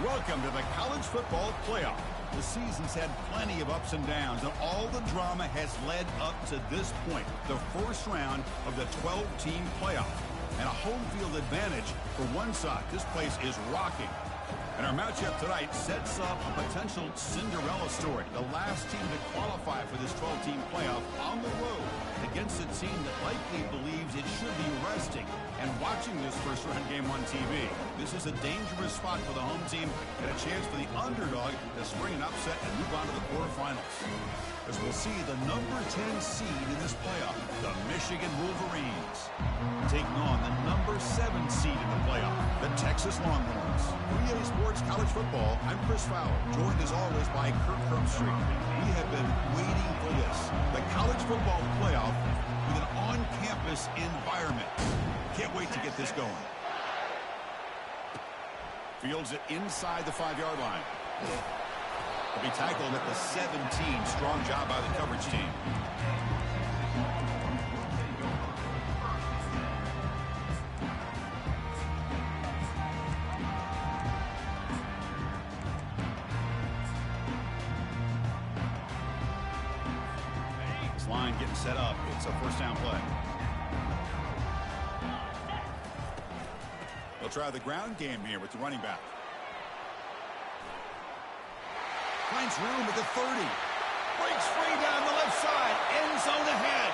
Welcome to the college football playoff. The season's had plenty of ups and downs, and all the drama has led up to this point, the first round of the 12-team playoff. And a home field advantage for one side. This place is rocking. And our matchup tonight sets up a potential Cinderella story. The last team to qualify for this 12-team playoff on the road against a team that likely believes it should be resting and watching this first-round game on TV. This is a dangerous spot for the home team and a chance for the underdog to spring an upset and move on to the quarterfinals. As we'll see the number 10 seed in this playoff, the Michigan Wolverines, taking on the number 7 seed in the playoff, the Texas Longhorns. 3A Sports College Football, I'm Chris Fowler, joined as always by Kirk Herbstreit. We have been waiting for this, the college football playoff with an on-campus environment. Can't wait to get this going. Fields it inside the 5-yard line. Will be tackled at the 17. Strong job by the coverage team. This line getting set up. It's a first down play. They'll try the ground game here with the running back. Finds room at the 30. Breaks free down the left side. End zone ahead.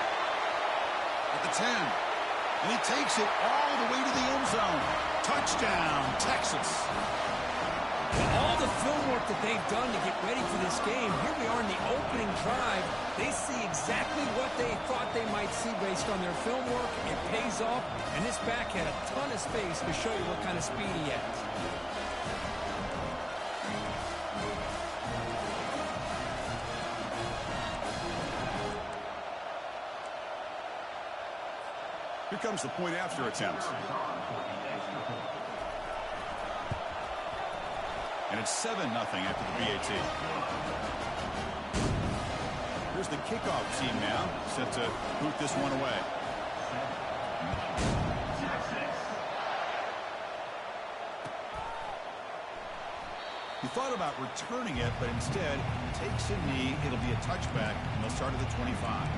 At the 10. And he takes it all the way to the end zone. Touchdown, Texas. All the film work that they've done to get ready for this game, here we are in the opening drive. They see exactly what they thought they might see based on their film work. It pays off, and this back had a ton of space to show you what kind of speed he has. Here comes the point after attempt. And it's 7-0 after the BAT. Here's the kickoff team now, set to boot this one away. He thought about returning it, but instead takes a knee. It'll be a touchback, and they'll start at the 25.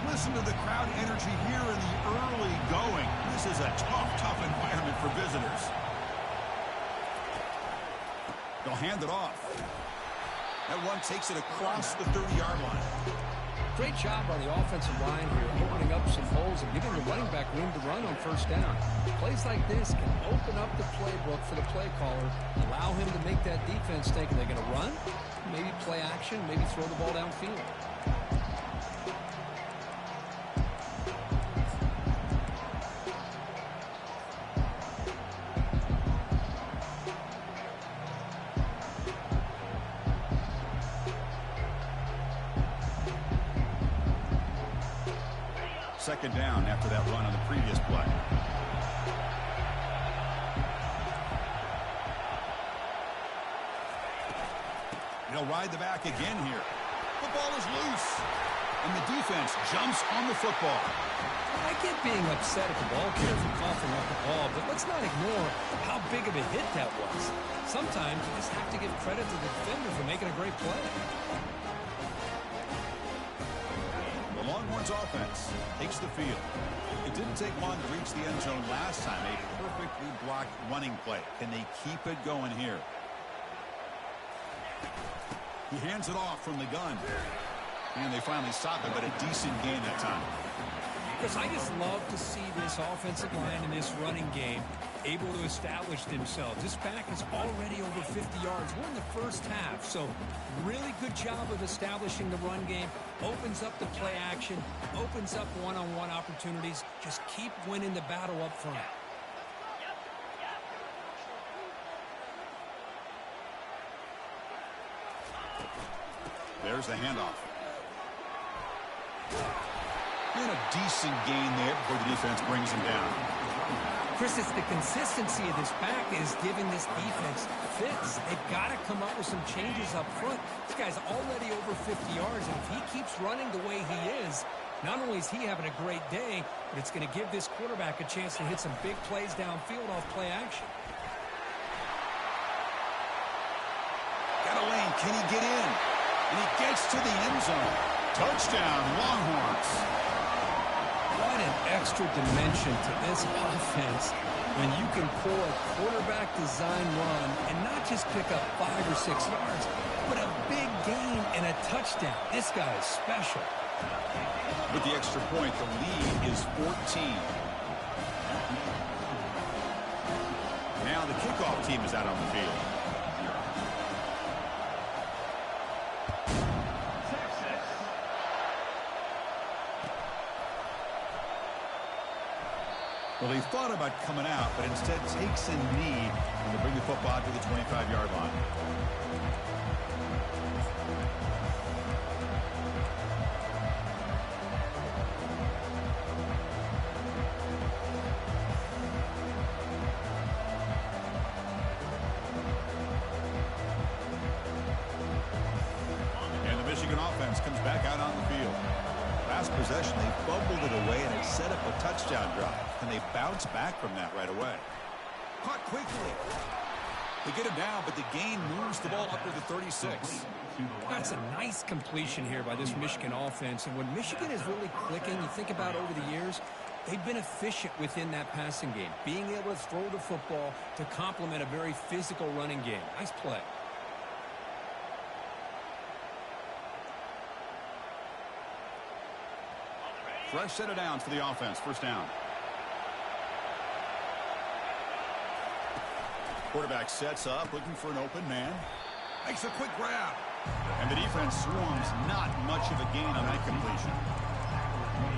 Listen to the crowd energy here in the early going. This is a tough environment for visitors. They'll hand it off. That one takes it across the 30-yard line. Great job by the offensive line here, opening up some holes and giving the running back room to run on first down. Plays like this can open up the playbook for the play caller, allow him to make that defense think, are they going to run? Maybe play action, maybe throw the ball downfield. Second down after that run on the previous play. He'll ride the back again here. The ball is loose. And the defense jumps on the football. I get being upset at the ball carrier for coughing up the ball, but let's not ignore how big of a hit that was. Sometimes you just have to give credit to the defender for making a great play. Longhorns offense takes the field. It didn't take long to reach the end zone last time. A perfectly blocked running play. Can they keep it going here? He hands it off from the gun. And they finally stop him, but a decent gain that time. Chris, I just love to see this offensive line in this running game able to establish themselves. This back is already over 50 yards. We're in the first half, so really good job of establishing the run game. Opens up the play action, opens up one-on-one opportunities. Just keep winning the battle up front. There's the handoff. And a decent gain there before the defense brings him down. Chris, it's the consistency of this back is giving this defense fits. They've got to come up with some changes up front. This guy's already over 50 yards, and if he keeps running the way he is, Not only is he having a great day, but it's going to give this quarterback a chance to hit some big plays downfield off play action. Got a lane. Can he get in? And he gets to the end zone. Touchdown, Longhorns. What an extra dimension to this offense when you can pull a quarterback design run and not just pick up 5 or 6 yards, but a big gain and a touchdown. This guy is special. With the extra point, the lead is 14. Now the kickoff team is out on the field. Well, he thought about coming out, but instead takes a knee to bring the football to the 25-yard line. And the Michigan offense comes back out on the field. Last possession, they fumbled it away, and it set up a touchdown drive. Can they bounce back from that right away? Caught quickly. They get him down, but the gain moves the ball up to the 36. That's a nice completion here by this Michigan offense. And when Michigan is really clicking, you think about over the years, they've been efficient within that passing game, being able to throw the football to complement a very physical running game. Nice play. Fresh set of downs for the offense. First down. Quarterback sets up, looking for an open man. Makes a quick grab. And the defense swarms. Not much of a gain on that completion.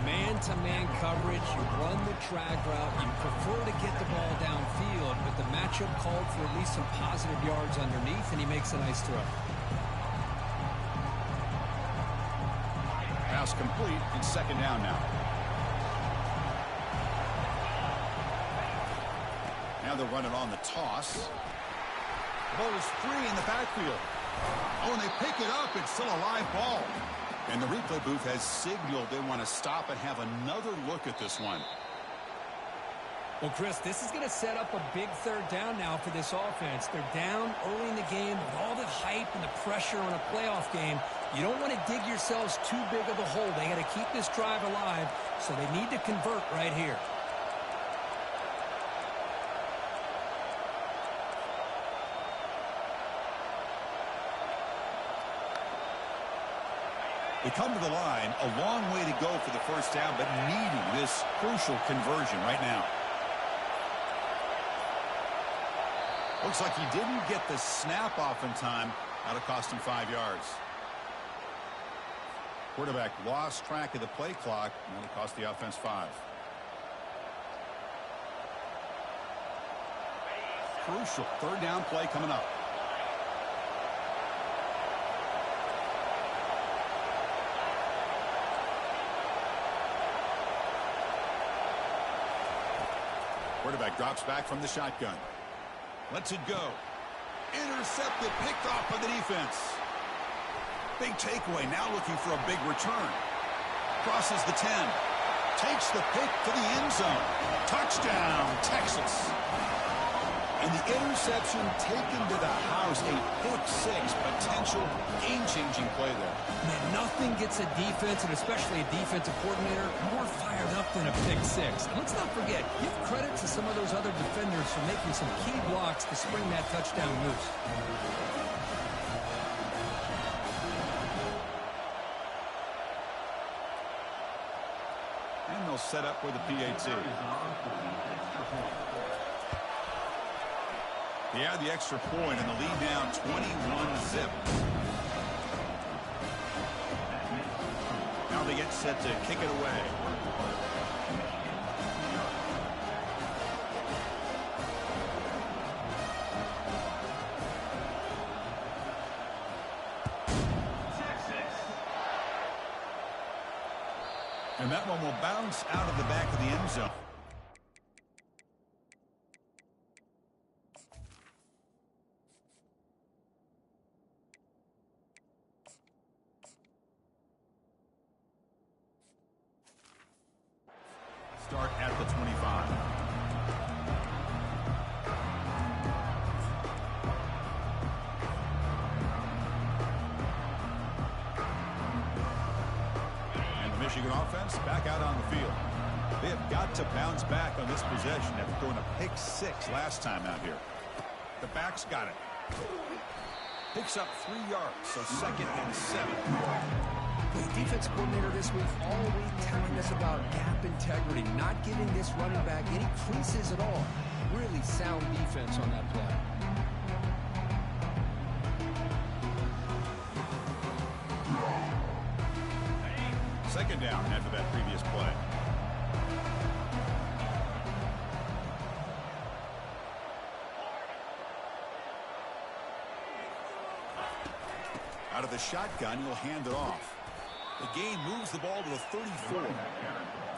Man-to-man coverage. You run the drag route. You prefer to get the ball downfield, but the matchup called for at least some positive yards underneath, and he makes a nice throw. Pass complete, and second down now. Now they'll run it on the toss. The ball is free in the backfield. Oh, and they pick it up. It's still a live ball. And the replay booth has signaled they want to stop and have another look at this one. Well, Chris, this is going to set up a big third down now for this offense. They're down early in the game with all the hype and the pressure on a playoff game. You don't want to dig yourselves too big of a hole. They got to keep this drive alive, so they need to convert right here. They come to the line, a long way to go for the first down, but needing this crucial conversion right now. Looks like he didn't get the snap off in time. That'll cost him 5 yards. Quarterback lost track of the play clock, and that'll cost the offense 5. Crucial third down play coming up. Quarterback drops back from the shotgun. Lets it go. Intercepted, picked off by the defense. Big takeaway, now looking for a big return. Crosses the 10. Takes the pick to the end zone. Touchdown, Texas. And the interception taken to the house. A pick-6 potential game-changing play there. Man, nothing gets a defense, and especially a defensive coordinator, more fired up than a pick-6. And let's not forget, give credit to some of those other defenders for making some key blocks to spring that touchdown loose. And they'll set up with a PAT. They add the extra point, and the lead now 21-zip. Now they get set to kick it away. And that one will bounce out of the back of the end zone. Michigan offense back out on the field. They have got to bounce back on this possession after throwing a pick 6 last time out here. The back's got it. Picks up 3 yards, so 2nd and 7. The defense coordinator this week all week telling us about gap integrity, not giving this running back any creases at all. Really sound defense on that play. Second down after that previous play. Out of the shotgun, he'll hand it off. The gain moves the ball to the 34.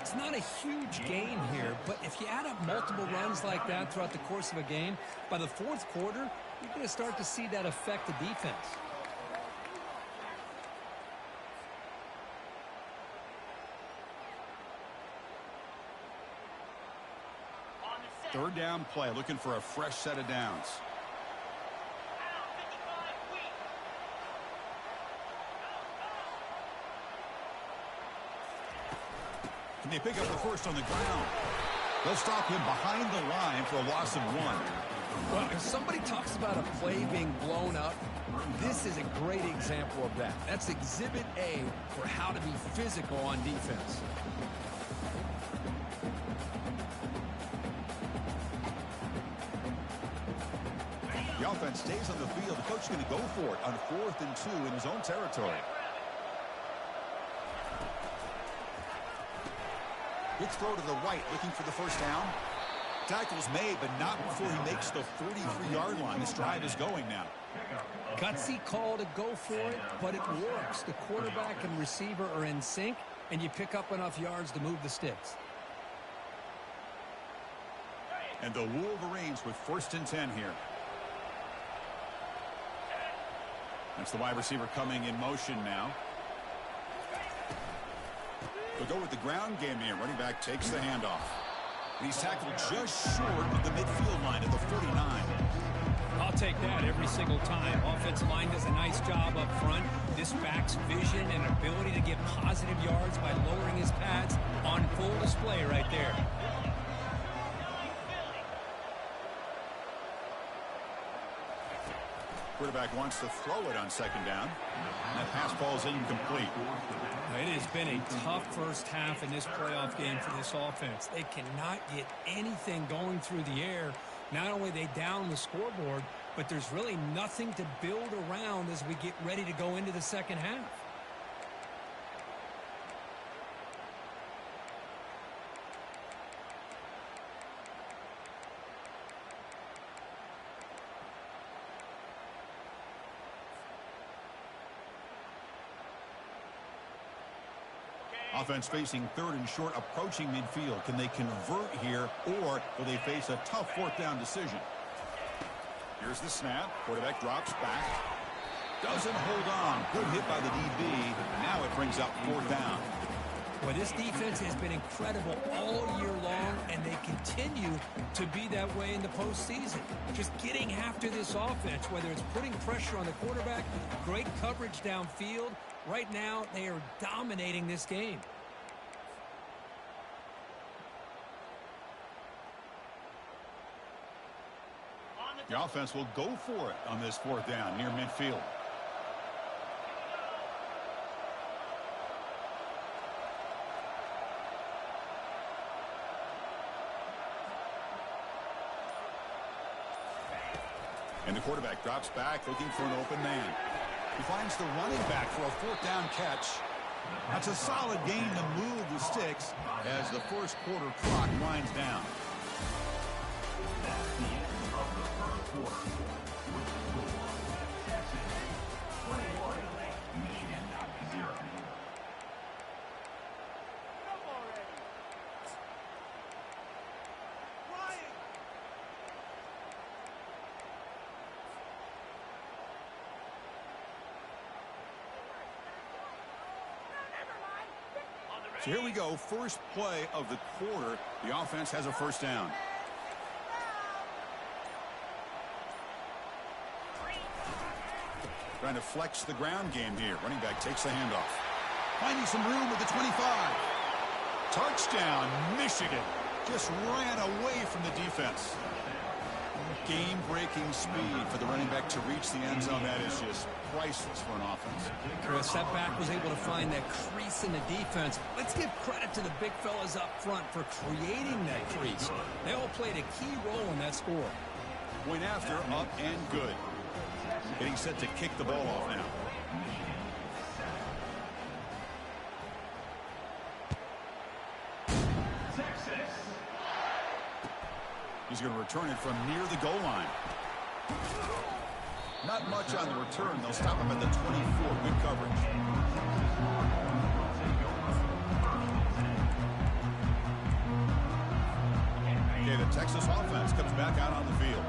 It's not a huge gain here, but if you add up multiple runs like that throughout the course of a game, by the 4th quarter, you're going to start to see that affect the defense. Third down play, looking for a fresh set of downs. Can they pick up the first on the ground? They'll stop him behind the line for a loss of 1. Well, if somebody talks about a play being blown up, this is a great example of that. That's exhibit A for how to be physical on defense. The offense stays on the field. The coach is going to go for it on 4th and 2 in his own territory. Quick throw to the right, looking for the first down. Tackle's made, but not before he makes the 43-yard line. This drive is going now. Gutsy call to go for it, but it works. The quarterback and receiver are in sync, and you pick up enough yards to move the sticks. And the Wolverines with 1st and 10 here. That's the wide receiver coming in motion now. They'll go with the ground game here. Running back takes the handoff. And he's tackled just short of the midfield line at the 49. I'll take that every single time. Offensive line does a nice job up front. This back's vision and ability to get positive yards by lowering his pads on full display right there. Quarterback wants to throw it on 2nd down. And that pass falls incomplete. It has been a tough first half in this playoff game for this offense. They cannot get anything going through the air. Not only are they down the scoreboard, but there's really nothing to build around as we get ready to go into the second half. Offense facing 3rd and short, approaching midfield. Can they convert here, or will they face a tough 4th down decision? Here's the snap. Quarterback drops back. Doesn't hold on. Good hit by the DB. Now it brings up 4th down. Well, this defense has been incredible all year long, and they continue to be that way in the postseason. Just getting after this offense, whether it's putting pressure on the quarterback, great coverage downfield. Right now, they are dominating this game. The offense will go for it on this 4th down near midfield. And the quarterback drops back, looking for an open man. He finds the running back for a 4th down catch. That's a solid gain to move the sticks as the first quarter clock winds down. That's the end of the first quarter. With the score, Texas 21, Michigan 0. So here we go, first play of the quarter. The offense has a first down. Trying to flex the ground game here. Running back takes the handoff. Finding some room at the 25. Touchdown, Michigan. Just ran away from the defense. Game-breaking speed for the running back to reach the end zone. That is just priceless for an offense. Chris, that back was able to find that crease in the defense. Let's give credit to the big fellas up front for creating that crease. They all played a key role in that score. Point after, up and good. Getting set to kick the ball off now. He's going to return it from near the goal line. Not much on the return. They'll stop him at the 24. Good coverage. Okay, the Texas offense comes back out on the field.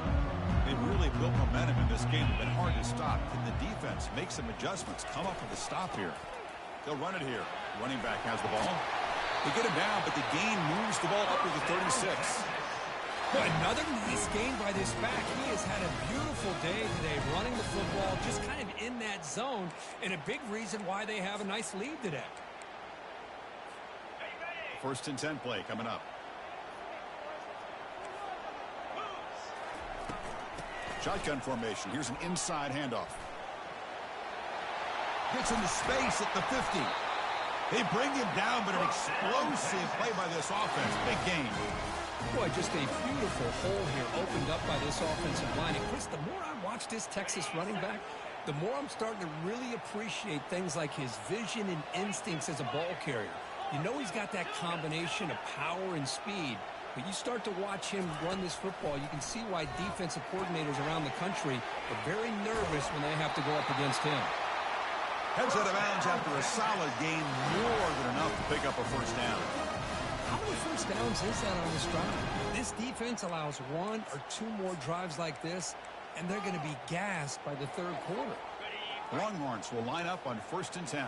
They've really built momentum in this game. It's been hard to stop. Can the defense make some adjustments? Come up with a stop here. They'll run it here. Running back has the ball. They get him down, but the gain moves the ball up to the 36. Another nice game by this back. He has had a beautiful day today running the football, just kind of in that zone, and a big reason why they have a nice lead today. First and 10 play coming up. Shotgun formation. Here's an inside handoff. Gets into space at the 50. They bring him down, but an explosive play by this offense. Big game. Boy, just a beautiful hole here opened up by this offensive line. And, Chris, the more I watch this Texas running back, the more I'm starting to really appreciate things like his vision and instincts as a ball carrier. You know he's got that combination of power and speed, but you start to watch him run this football, you can see why defensive coordinators around the country are very nervous when they have to go up against him. Heads out of bounds after a solid game, more than enough to pick up a first down. How many first downs is that on this drive? This defense allows one or two more drives like this, and they're going to be gassed by the third quarter. Longhorns will line up on first and 10.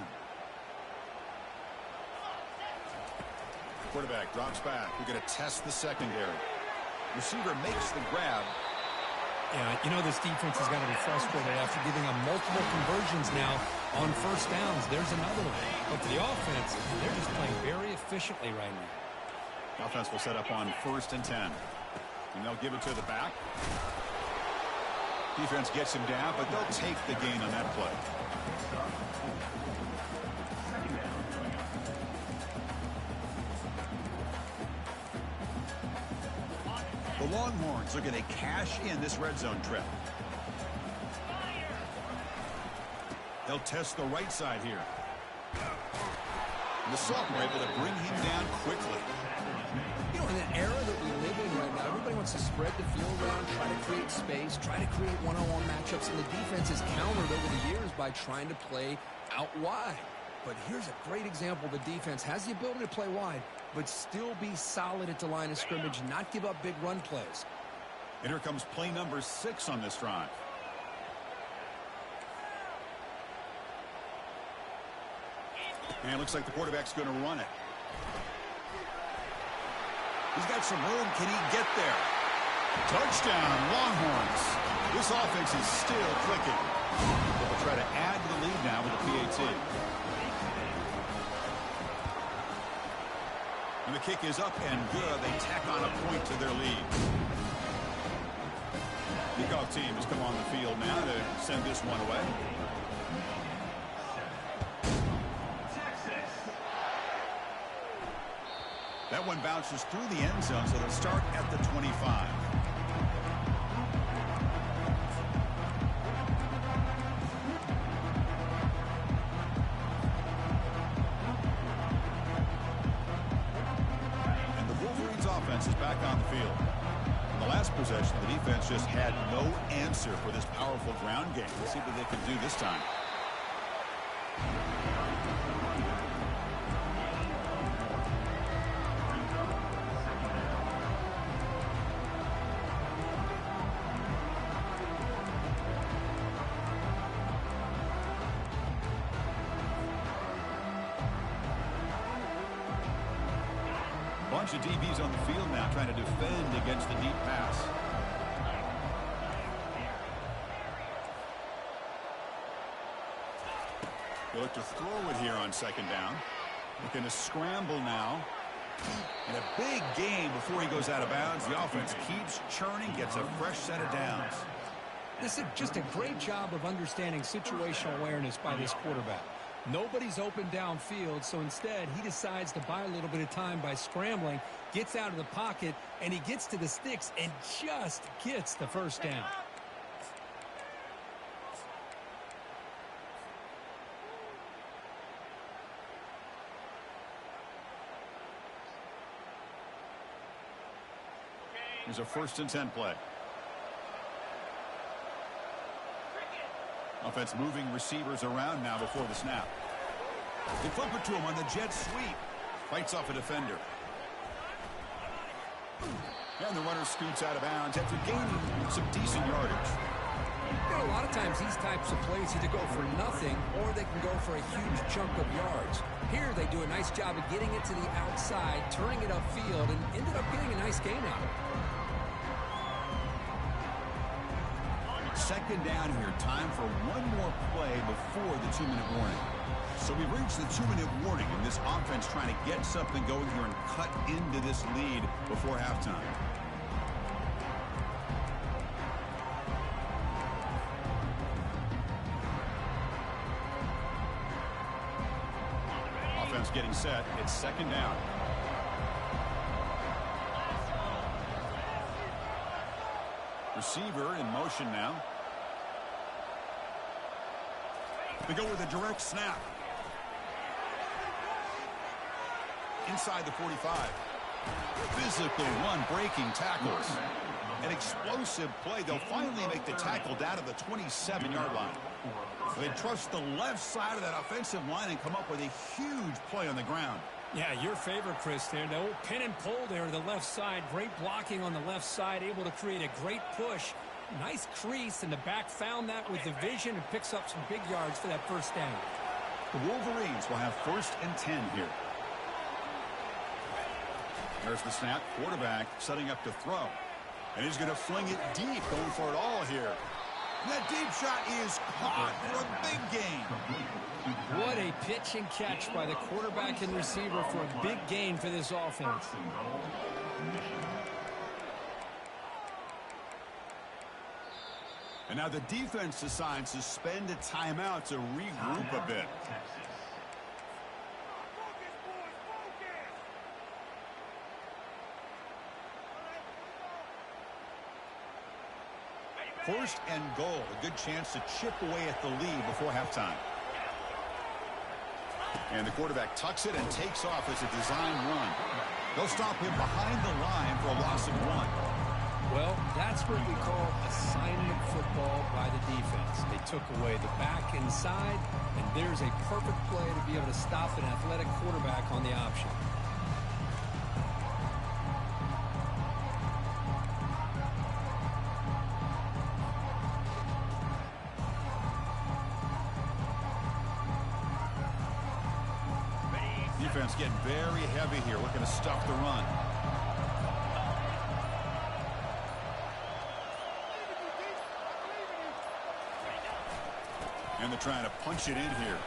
Quarterback drops back. We're going to test the secondary. Receiver makes the grab. Yeah, you know this defense has got to be frustrated after giving them multiple conversions now on first downs. There's another one. But for the offense, they're just playing very efficiently right now. Offense will set up on first and 10. And they'll give it to the back. Defense gets him down, but they'll take the gain on that play. The Longhorns are going to cash in this red zone trip. They'll test the right side here. The Sultan are able to bring him down quickly. You know, in the era that we live in right now, everybody wants to spread the field around, try to create space, try to create one-on-one matchups, and the defense is countered over the years by trying to play out wide. But here's a great example. The defense has the ability to play wide, but still be solid at the line of scrimmage, not give up big run plays. And here comes play number 6 on this drive. And it looks like the quarterback's going to run it. He's got some room. Can he get there? Touchdown, Longhorns. This offense is still clicking. They'll try to add to the lead now with the PAT. And the kick is up and good. They tack on a point to their lead. Kickoff team has come on the field now to send this one away. That one bounces through the end zone, so they'll start at the 25. And the Wolverines offense is back on the field. In the last possession, the defense just had no answer for this powerful ground game. Let's see what they can do this time. Bunch of DBs on the field now trying to defend against the deep pass. They look to throw it here on second down. Looking to scramble now. And a big gain before he goes out of bounds. The offense keeps churning, gets a fresh set of downs. This is just a great job of understanding situational awareness by this quarterback. Nobody's open downfield, so instead he decides to buy a little bit of time by scrambling, gets out of the pocket, and he gets to the sticks and just gets the first down. Here's a 1st and 10 play. Offense moving receivers around now before the snap. They flip it to him on the jet sweep. Fights off a defender. And the runner scoots out of bounds after gaining some decent yardage. You know, a lot of times these types of plays either go for nothing or they can go for a huge chunk of yards. Here they do a nice job of getting it to the outside, turning it upfield, and ended up getting a nice gain out of it. Second down here. Time for one more play before the 2-minute warning. So we've reached the 2-minute warning, and this offense trying to get something going here and cut into this lead before halftime. Offense getting set. It's second down. Receiver in motion now. They go with a direct snap. Inside the 45. Physical run, breaking tackles. An explosive play. They'll finally make the tackle down to the 27-yard line. They trust the left side of that offensive line and come up with a huge play on the ground. Yeah, your favorite, Chris, there. The old pin and pull there to the left side. Great blocking on the left side, able to create a great push. Nice crease, and the back found that with the vision and picks up some big yards for that first down. The Wolverines will have 1st and 10 here. There's the snap. Quarterback setting up to throw. And he's going to fling it deep, going for it all here. And that deep shot is caught for a big gain. What a pitch and catch by the quarterback and receiver for a big gain for this offense. And now the defense decides to spend a timeout to regroup a bit. First and goal. A good chance to chip away at the lead before halftime. And the quarterback tucks it and takes off as a design run. They'll stop him behind the line for a loss of 1. Well, that's what we call assignment football by the defense. They took away the back inside, and there's a perfect play to be able to stop an athletic quarterback on the option. Defense getting very heavy here, looking to stuff the run. And they're trying to punch it in here.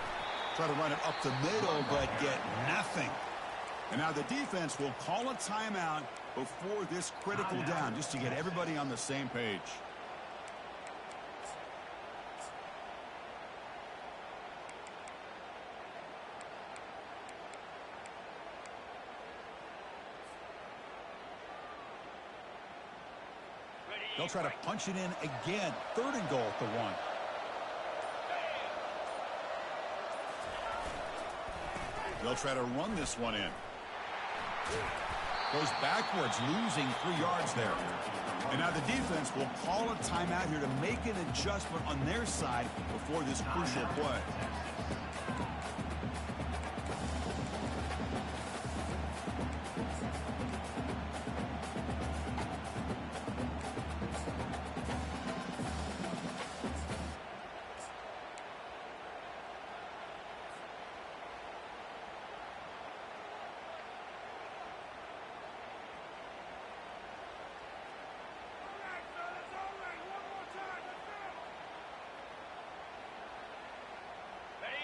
Try to run it up the middle, but get nothing. And now the defense will call a timeout before this critical down, just to get everybody on the same page. They'll try to punch it in again. 3rd and goal at the 1. They'll try to run this one in. Goes backwards, losing 3 yards there. And now the defense will call a timeout here to make an adjustment on their side before this crucial play.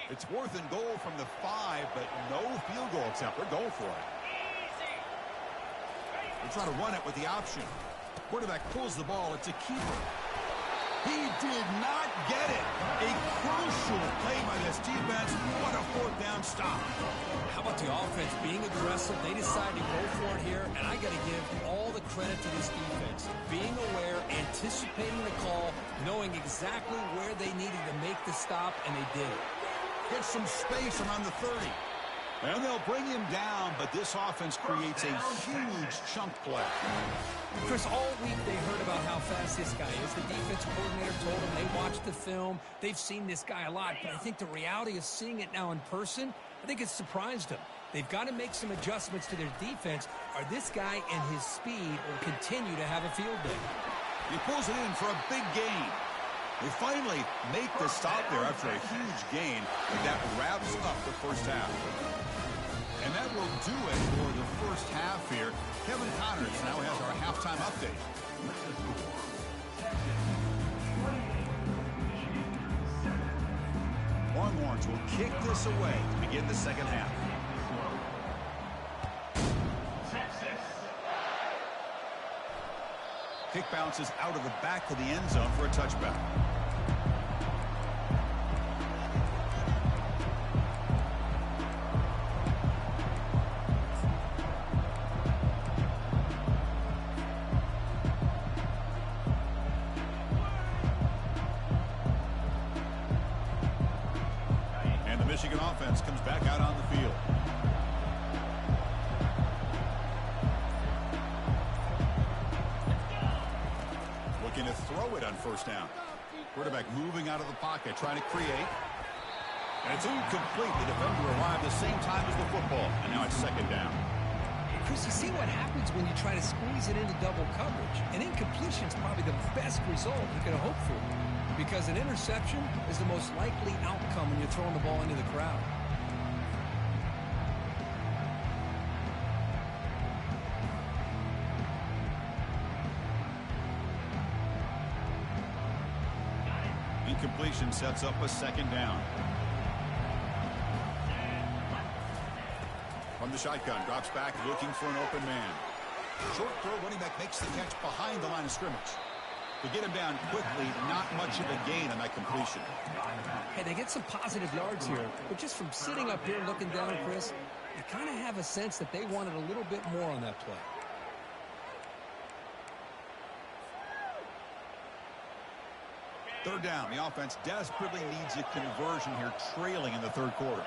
It's 4th and goal from the 5, but no field goal attempt. They're going for it. They try to run it with the option. Quarterback pulls the ball. It's a keeper. He did not get it. A crucial play by this defense. What a 4th down stop. How about the offense being aggressive? They decided to go for it here, and I got to give all the credit to this defense. Being aware, anticipating the call, knowing exactly where they needed to make the stop, and they did it. Get some space around the 30. And they'll bring him down, but this offense creates a huge chunk play. Chris, all week they heard about how fast this guy is. The defensive coordinator told them they watched the film. They've seen this guy a lot, but I think the reality of seeing it now in person, I think it's surprised them. They've got to make some adjustments to their defense, or this guy and his speed will continue to have a field day. He pulls it in for a big gain. They finally make the stop there after a huge gain, and that wraps up the first half. And that will do it for the first half here. Kevin Connors now has our halftime update. Longhorns will kick this away to begin the second half. Kick bounces out of the back of the end zone for a touchback. And the Michigan offense comes back out on the field. Looking to throw it on first down. Quarterback moving out of the pocket, trying to create. And it's incomplete. The defender arrived the same time as the football. And now it's second down. Chris, you see what happens when you try to squeeze it into double coverage. An incompletion is probably the best result you could hope for, because an interception is the most likely outcome when you're throwing the ball into the crowd. Incompletion sets up a second down. From the shotgun, drops back, looking for an open man. Short throw, running back makes the catch behind the line of scrimmage. To get him down quickly, not much of a gain on that completion. Hey, they get some positive yards here, but just from sitting up here looking down, Chris, you kind of have a sense that they wanted a little bit more on that play. Third down, the offense desperately needs a conversion here, trailing in the third quarter.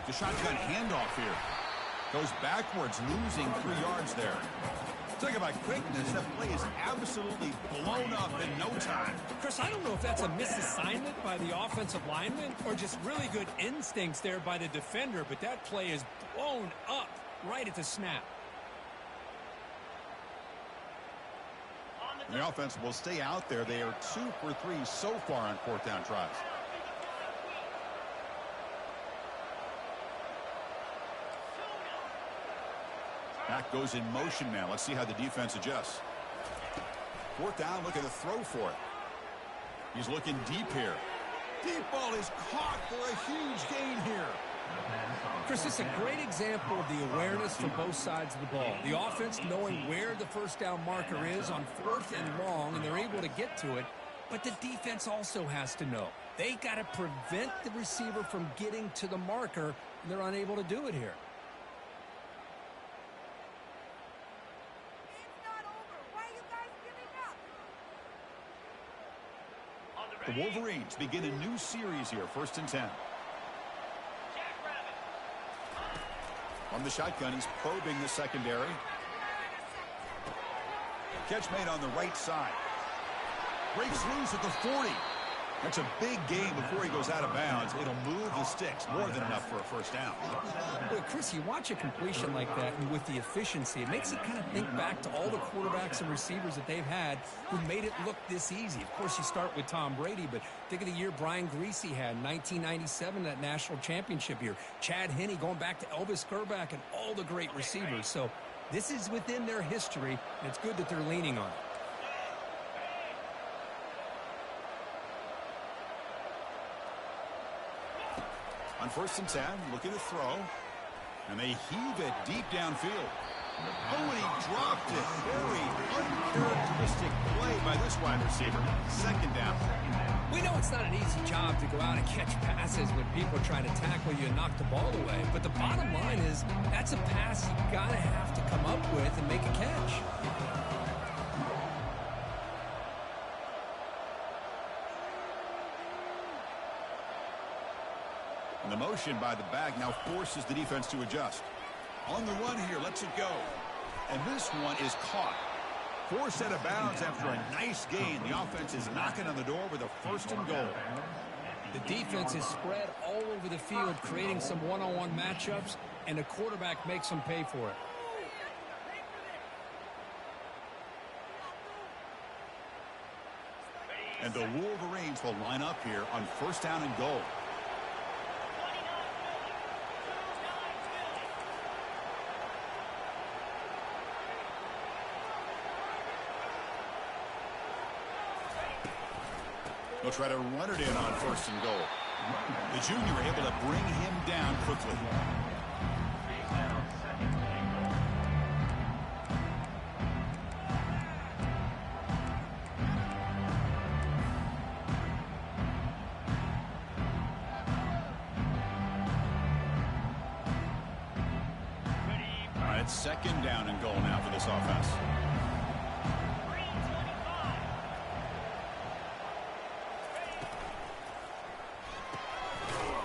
The shotgun handoff here. Goes backwards, losing 3 yards there. Talk about quickness. That play is absolutely blown up in no time. Chris, I don't know if that's a misassignment by the offensive lineman or just really good instincts there by the defender, but that play is blown up right at the snap. And the offense will stay out there. They are 2 for 3 so far on fourth down tries. Back goes in motion now. Let's see how the defense adjusts. Fourth down, looking to throw for it. He's looking deep here. Deep ball is caught for a huge gain here. Chris, it's a great example of the awareness from both sides of the ball. The offense knowing where the first down marker is on 4th and long, and they're able to get to it. But the defense also has to know. They got to prevent the receiver from getting to the marker, and they're unable to do it here. The Wolverines begin a new series here, 1st and 10. From the shotgun, he's probing the secondary. Catch made on the right side. Breaks loose at the 40. That's a big gain before he goes out of bounds. It'll move the sticks, more than enough for a first down. Boy, Chris, you watch a completion like that, and with the efficiency, it makes you kind of think back to all the quarterbacks and receivers that they've had who made it look this easy. Of course, you start with Tom Brady, but think of the year Brian Greasy had in 1997, that national championship year. Chad Henne going back to Elvis Grbac and all the great receivers. So This is within their history, and it's good that they're leaning on it. On 1st and 10, looking to throw. And they heave it deep downfield. Oh, and he dropped it. Very uncharacteristic play by this wide receiver. 2nd down. We know it's not an easy job to go out and catch passes when people are trying to tackle you and knock the ball away. But the bottom line is that's a pass you got to have to come up with and make a catch. And the motion by the back now forces the defense to adjust. On the run here, lets it go. And this one is caught. Forced out of bounds after a nice gain. The offense is knocking on the door with a 1st and goal. The defense is spread all over the field, creating some one-on-one matchups, and the quarterback makes them pay for it. And the Wolverines will line up here on 1st down and goal. They'll try to run it in on 1st and goal. The junior able to bring him down quickly. All right, 2nd down and goal now for this offense.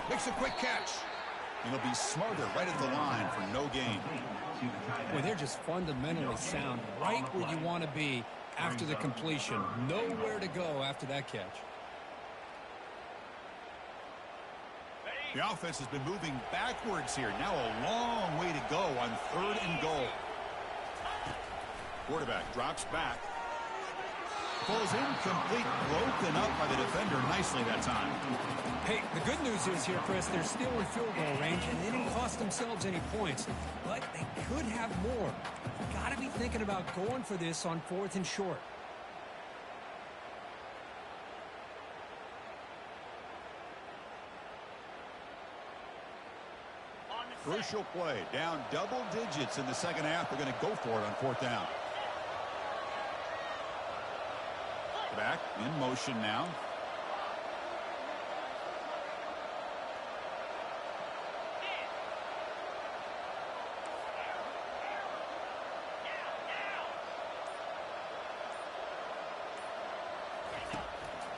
Makes a quick catch. And he'll be smarter right at the line for no gain. Well, they're just fundamentally sound, right where you want to be after the completion. Nowhere to go after that catch. The offense has been moving backwards here. Now a long way to go on 3rd and goal. Quarterback drops back. Ball's incomplete, broken up by the defender nicely that time. Hey, the good news is here, Chris, they're still in field goal range, and they didn't cost themselves any points. But they could have more. Got to be thinking about going for this on 4th and short. Crucial play. Down double digits in the 2nd half. They're going to go for it on 4th down. Back in motion now.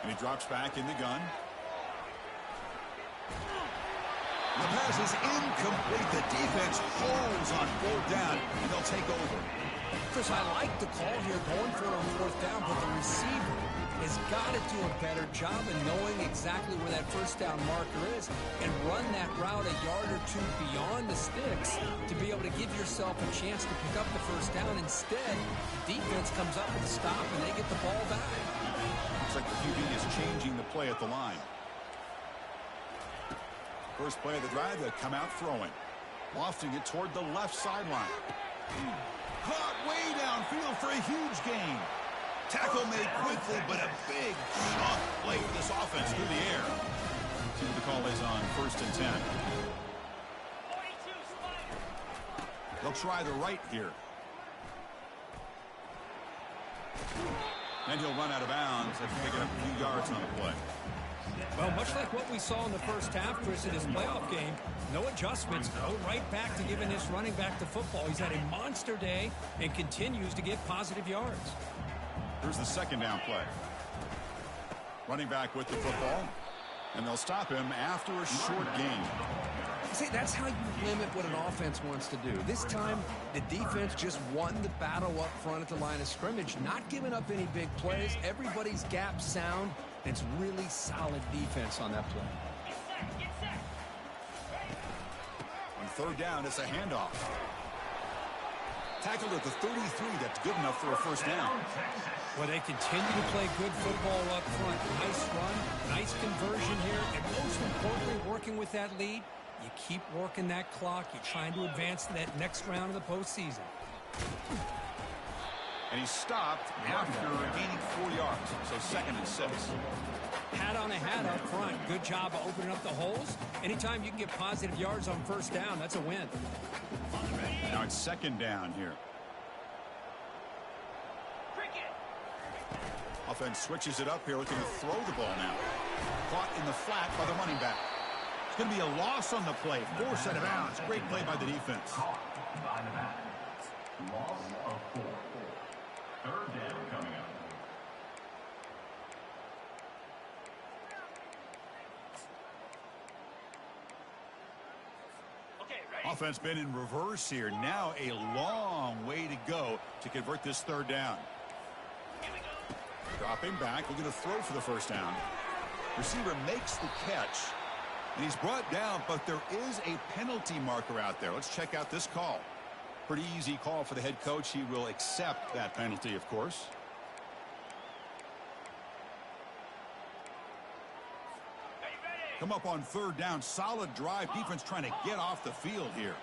And he drops back in the gun. The pass is incomplete. The defense holds on 4th down, and they'll take over. Chris, I like the call here going for it on 4th down, but the receiver has got to do a better job of knowing exactly where that 1st down marker is and run that route a yard or 2 beyond the sticks to be able to give yourself a chance to pick up the 1st down. Instead, the defense comes up with a stop and they get the ball back. Looks like the QB is changing the play at the line. First play of the drive, they come out throwing. Lofting it toward the left sideline. Caught way downfield for a huge gain. Tackle made quickly, but a big chunk play for this offense through the air. See what the call is on 1st and 10. They'll try the right here. And he'll run out of bounds after picking up a few yards on the play. Well, much like what we saw in the 1st half, Chris, in his playoff game, no adjustments, go right back to giving this running back the football. He's had a monster day and continues to get positive yards. Here's the 2nd down play. Running back with the football, and they'll stop him after a short gain. See, that's how you limit what an offense wants to do. This time, the defense just won the battle up front at the line of scrimmage, not giving up any big plays. Everybody's gap sound. It's really solid defense on that play. On 3rd down, it's a handoff. Tackled at the 33. That's good enough for a 1st down. Well, they continue to play good football up front. Nice run, nice conversion here, and most importantly, working with that lead, you keep working that clock. You're trying to advance to that next round of the postseason. And he stopped after gaining 4 yards. So 2nd and 6. Hat on a hat up front. Good job of opening up the holes. Anytime you can get positive yards on first down, that's a win. Now it's 2nd down here. Offense switches it up here, looking to throw the ball now. Caught in the flat by the running back. It's going to be a loss on the play. Forced out of bounds. Great play by the defense. Caught by the back. Loss of 4. 3rd down coming up. Offense been in reverse here. Now a long way to go to convert this 3rd down. Dropping back, looking to throw for the first down. Receiver makes the catch, and he's brought down, but there is a penalty marker out there. Let's check out this call. Pretty easy call for the head coach. He will accept that penalty, of course. Come up on 3rd down. Solid drive. Defense trying to get off the field here.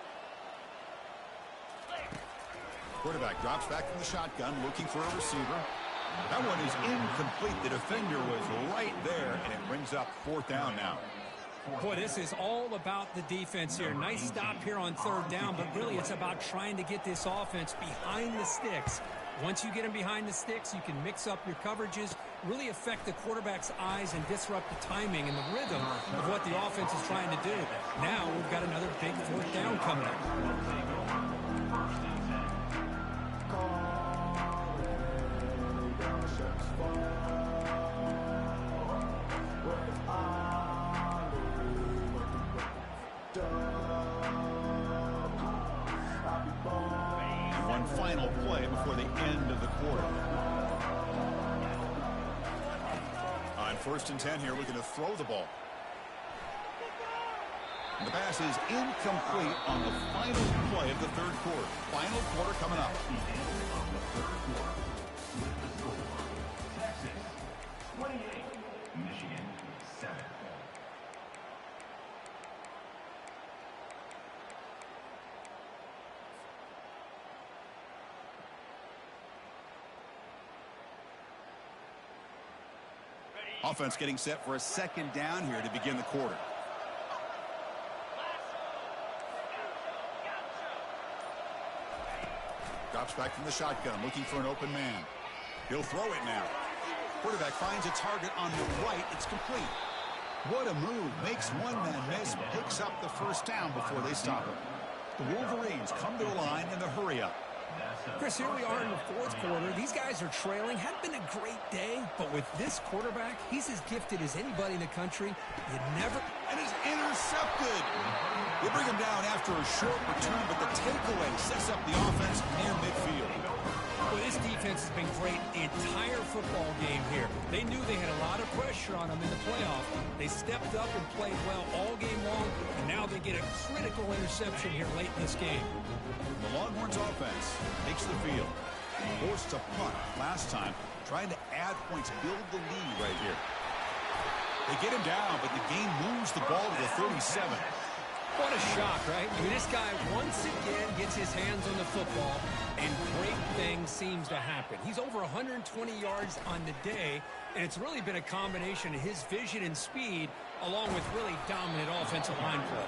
Quarterback drops back from the shotgun, looking for a receiver. That one is incomplete. The defender was right there, and it brings up 4th down now. Boy, this is all about the defense here. Nice stop here on 3rd down, but really it's about trying to get this offense behind the sticks. Once you get them behind the sticks, you can mix up your coverages, really affect the quarterback's eyes and disrupt the timing and the rhythm of what the offense is trying to do. Now we've got another big 4th down coming up. One final play before the end of the quarter. On 1st and 10 here, looking to throw the ball. And the pass is incomplete on the final play of the 3rd quarter. Final quarter coming up. Texas 28, Michigan 7. Offense getting set for a 2nd down here to begin the quarter. Drops back from the shotgun, looking for an open man. He'll throw it now. Quarterback finds a target on the right. It's complete. What a move. Makes one man miss, picks up the first down before they stop him. The Wolverines come to the line in the hurry-up. Chris, here we are in the 4th quarter. These guys are trailing. Hadn't been a great day, but with this quarterback, he's as gifted as anybody in the country. You never... And is intercepted. They bring him down after a short return, but the takeaway sets up the offense near midfield. Well, this defense has been great the entire football game here. They knew they had a lot of pressure on them in the playoff. They stepped up and played well all game long, and now they get a critical interception here late in this game. The Longhorns offense takes the field. Forced to punt last time, trying to add points, build the lead right here. They get him down, but the game moves the ball to the 37. What a shock, right? I mean, this guy once again gets his hands on the football, and great things seems to happen. He's over 120 yards on the day, and it's really been a combination of his vision and speed, along with really dominant offensive line play.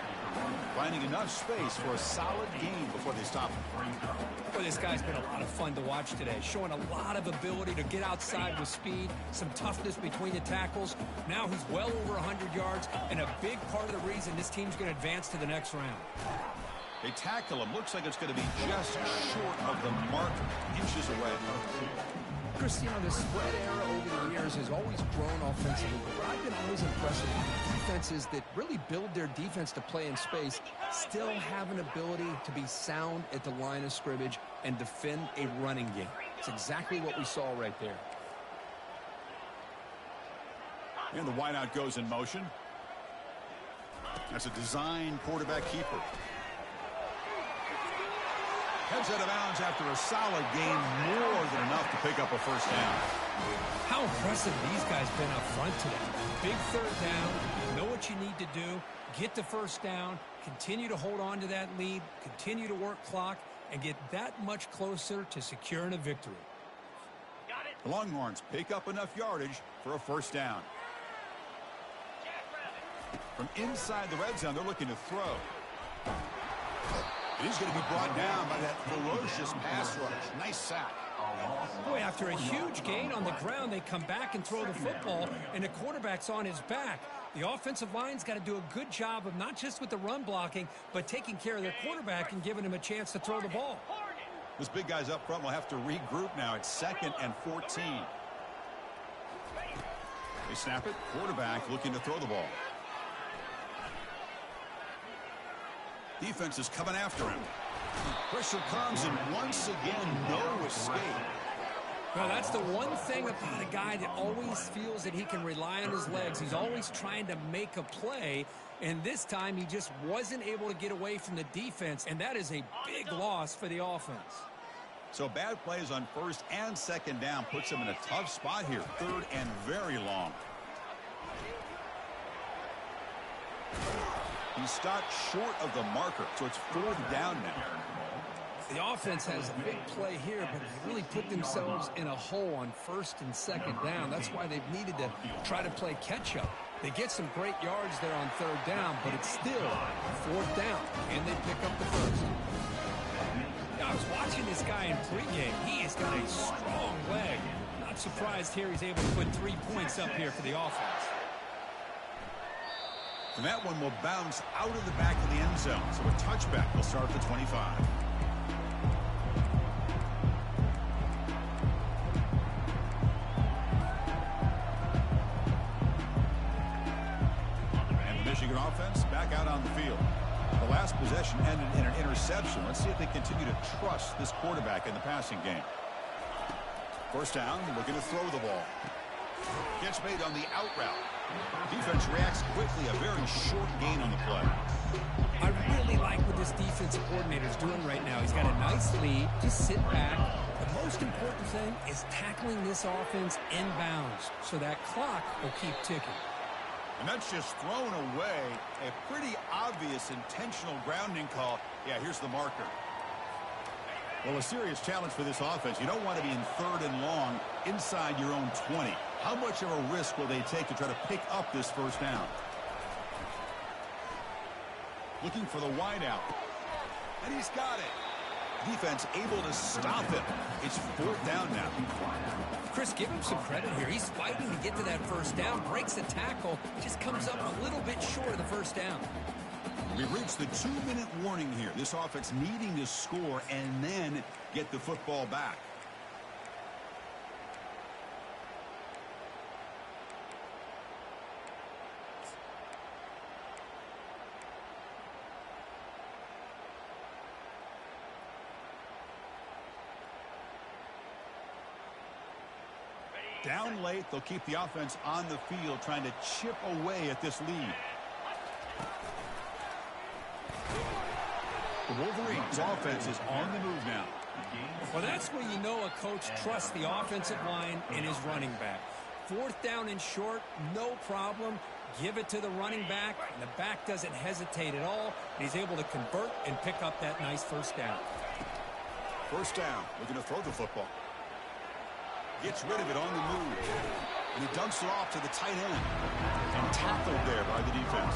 Finding enough space for a solid game before they stop him. Well, this guy's been a lot of fun to watch today, showing a lot of ability to get outside with speed, some toughness between the tackles. Now he's well over 100 yards, and a big part of the reason this team's going to advance to the next round. They tackle him. Looks like it's going to be just short of the mark, inches away. Chris, you know, the spread era over the years has always grown offensively, but I've been always impressed with defenses that really build their defense to play in space, still have an ability to be sound at the line of scrimmage and defend a running game. It's exactly what we saw right there. And the wideout goes in motion. That's a design quarterback keeper. Heads out of bounds after a solid game, more than enough to pick up a first down. How impressive these guys been up front today. Big third down, know what you need to do, get the first down, continue to hold on to that lead, continue to work clock, and get that much closer to securing a victory. The Longhorns pick up enough yardage for a first down. From inside the red zone, they're looking to throw. He's going to be brought down by that ferocious pass rush. Nice sack. Boy, after a huge gain on the ground, they come back and throw the football, and the quarterback's on his back. The offensive line's got to do a good job of not just with the run blocking, but taking care of their quarterback and giving him a chance to throw the ball. Those big guys up front will have to regroup now. It's 2nd and 14. They snap it. Quarterback looking to throw the ball. Defense is coming after him. Pressure comes, and once again, no escape. Well, that's the one thing about a guy that always feels that he can rely on his legs. He's always trying to make a play, and this time he just wasn't able to get away from the defense, and that is a big loss for the offense. So bad plays on 1st and 2nd down puts him in a tough spot here. 3rd and very long. He stopped short of the marker, so it's 4th down now. The offense has a big play here, but they really put themselves in a hole on 1st and 2nd down. That's why they've needed to try to play catch-up. They get some great yards there on 3rd down, but it's still 4th down, and they pick up the 1st. I was watching this guy in pregame. He has got a strong leg. Not surprised here he's able to put 3 points up here for the offense. And that one will bounce out of the back of the end zone. So a touchback will start at the 25. And the Michigan offense back out on the field. The last possession ended in an interception. Let's see if they continue to trust this quarterback in the passing game. First down, looking to throw the ball. Gets made on the out route. Defense reacts quickly, a very short gain on the play. I really like what this defensive coordinator is doing right now. He's got a nice lead. Just sit back. The most important thing is tackling this offense inbounds so that clock will keep ticking. And that's just thrown away. A pretty obvious intentional grounding call. Yeah, here's the marker. Well, a serious challenge for this offense. You don't want to be in 3rd and long inside your own 20. How much of a risk will they take to try to pick up this first down? Looking for the wideout. And he's got it. Defense able to stop him. It's 4th down now. Chris, give him some credit here. He's fighting to get to that first down, breaks the tackle, just comes up a little bit short of the first down. We've reached the 2-minute warning here. This offense needing to score and then get the football back. Down late, they'll keep the offense on the field trying to chip away at this lead. The Wolverines' offense is on the move now. Well, that's where you know a coach trusts the offensive line and his running back. 4th down and short, no problem. Give it to the running back, and the back doesn't hesitate at all. He's able to convert and pick up that nice first down. First down, looking to throw the football. Gets rid of it on the move. And he dumps it off to the tight end. And tackled there by the defense.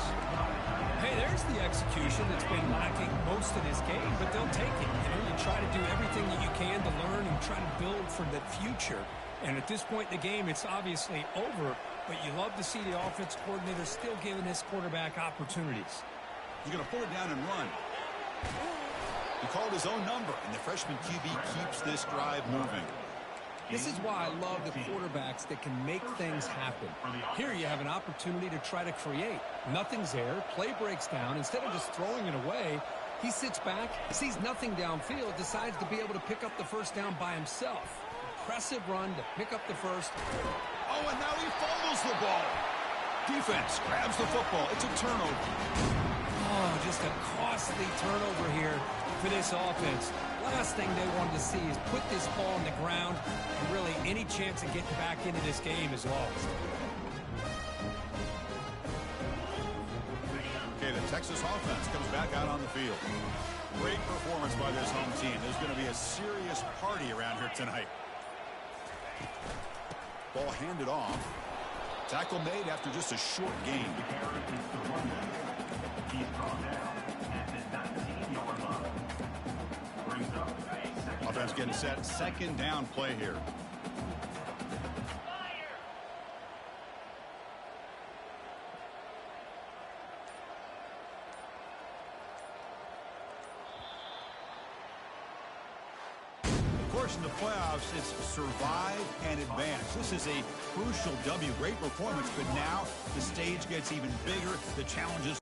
Hey, there's the execution that's been lacking most of this game, but they'll take it. You know, you try to do everything that you can to learn and try to build for the future. And at this point in the game, it's obviously over, but you love to see the offense coordinator still giving this quarterback opportunities. He's going to pull it down and run. He called his own number, and the freshman QB keeps this drive moving. This is why I love the quarterbacks that can make things happen. Here you have an opportunity to try to create. Nothing's there. Play breaks down. Instead of just throwing it away, he sits back, sees nothing downfield, decides to be able to pick up the first down by himself. Impressive run to pick up the first. Oh, and now he fumbles the ball. Defense grabs the football. It's a turnover. Oh, just a costly turnover here for this offense. Last thing they wanted to see is put this ball on the ground, and really any chance of getting back into this game is lost. Okay, the Texans Texas offense comes back out on the field. Great performance by this home team. There's going to be a serious party around here tonight. Ball handed off. Tackle made after just a short gain. He's brought down at the 19-yard line. Brings up a second. Offense getting set. Second down play here. In the playoffs, it's survive and advance. This is a crucial W. Great performance, but now the stage gets even bigger. The challenges